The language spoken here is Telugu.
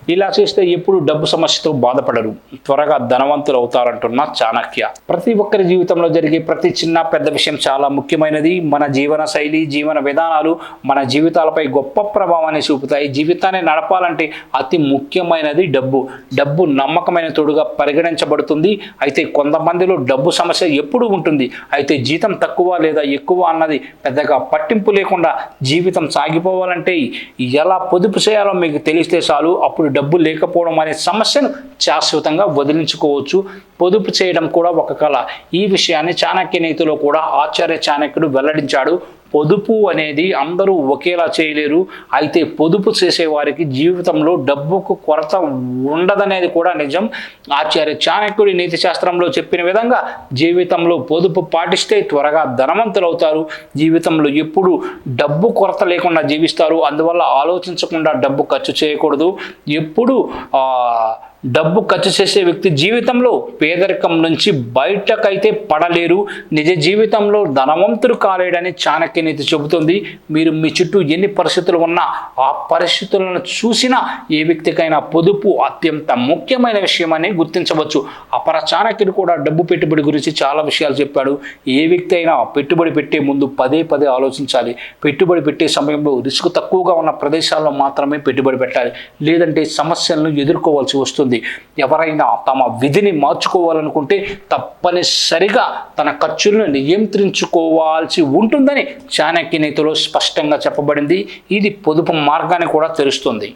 ఇలా చేస్తే ఎప్పుడు డబ్బు సమస్యతో బాధపడరు, త్వరగా ధనవంతులు అవుతారంటున్న చాణక్య. ప్రతి ఒక్కరి జీవితంలో జరిగే ప్రతి చిన్న పెద్ద విషయం చాలా ముఖ్యమైనది. మన జీవన శైలి, జీవన విధానాలు మన జీవితాలపై గొప్ప ప్రభావాన్ని చూపుతాయి. జీవితాన్ని నడపాలంటే అతి ముఖ్యమైనది డబ్బు. డబ్బు నమ్మకమైన తోడుగా పరిగణించబడుతుంది. అయితే కొంతమందిలో డబ్బు సమస్య ఎప్పుడు ఉంటుంది. అయితే జీతం తక్కువ లేదా ఎక్కువ అన్నది పెద్దగా పట్టింపు లేకుండా జీవితం సాగిపోవాలంటే ఎలా పొదుపు చేయాలో మీకు తెలిస్తే చాలు. అప్పుడు డబ్బు లేకపోవడం అనే సమస్యను శాశ్వతంగా వదిలించుకోవచ్చు. పొదుపు చేయడం కూడా ఒక కళ. ఈ విషయాన్ని చాణక్య నీతిలో కూడా ఆచార్య చాణక్యుడు వెల్లడించాడు. పొదుపు అనేది అందరూ ఒకేలా చేయలేరు. అయితే పొదుపు చేసేవారికి జీవితంలో డబ్బుకు కొరత ఉండదనేది కూడా నిజం. ఆచార్య చాణక్యుడి నీతి శాస్త్రంలో చెప్పిన విధంగా జీవితంలో పొదుపు పాటిస్తే త్వరగా ధనవంతులు అవుతారు. జీవితంలో ఎప్పుడు డబ్బు కొరత లేకుండా జీవిస్తారు. అందువల్ల ఆలోచించకుండా డబ్బు ఖర్చు చేయకూడదు. ఎప్పుడు డబ్బు ఖర్చు చేసే వ్యక్తి జీవితంలో పేదరికం నుంచి బయటకైతే పడలేరు. నిజ జీవితంలో ధనవంతుడు కాలేడని చాణక్య నీతి చెబుతుంది. మీరు మీ చుట్టూ ఎన్ని పరిస్థితులు ఉన్నా ఆ పరిస్థితులను చూసినా ఏ వ్యక్తికైనా పొదుపు అత్యంత ముఖ్యమైన విషయమని గుర్తించవచ్చు. అపర చాణక్యుడు కూడా డబ్బు పెట్టుబడి గురించి చాలా విషయాలు చెప్పాడు. ఏ వ్యక్తి అయినా పెట్టుబడి పెట్టే ముందు పదే పదే ఆలోచించాలి. పెట్టుబడి పెట్టే సమయంలో రిస్క్ తక్కువగా ఉన్న ప్రదేశాల్లో మాత్రమే పెట్టుబడి పెట్టాలి. లేదంటే సమస్యలను ఎదుర్కోవాల్సి వస్తుంది. ఎవరైనా తమ విధిని మార్చుకోవాలనుకుంటే తప్పనిసరిగా తన ఖర్చులను నియంత్రించుకోవాల్సి ఉంటుందని చాణక్య నీతిలో స్పష్టంగా చెప్పబడింది. ఇది పొదుపు మార్గాన్ని కూడా తెరుస్తుంది.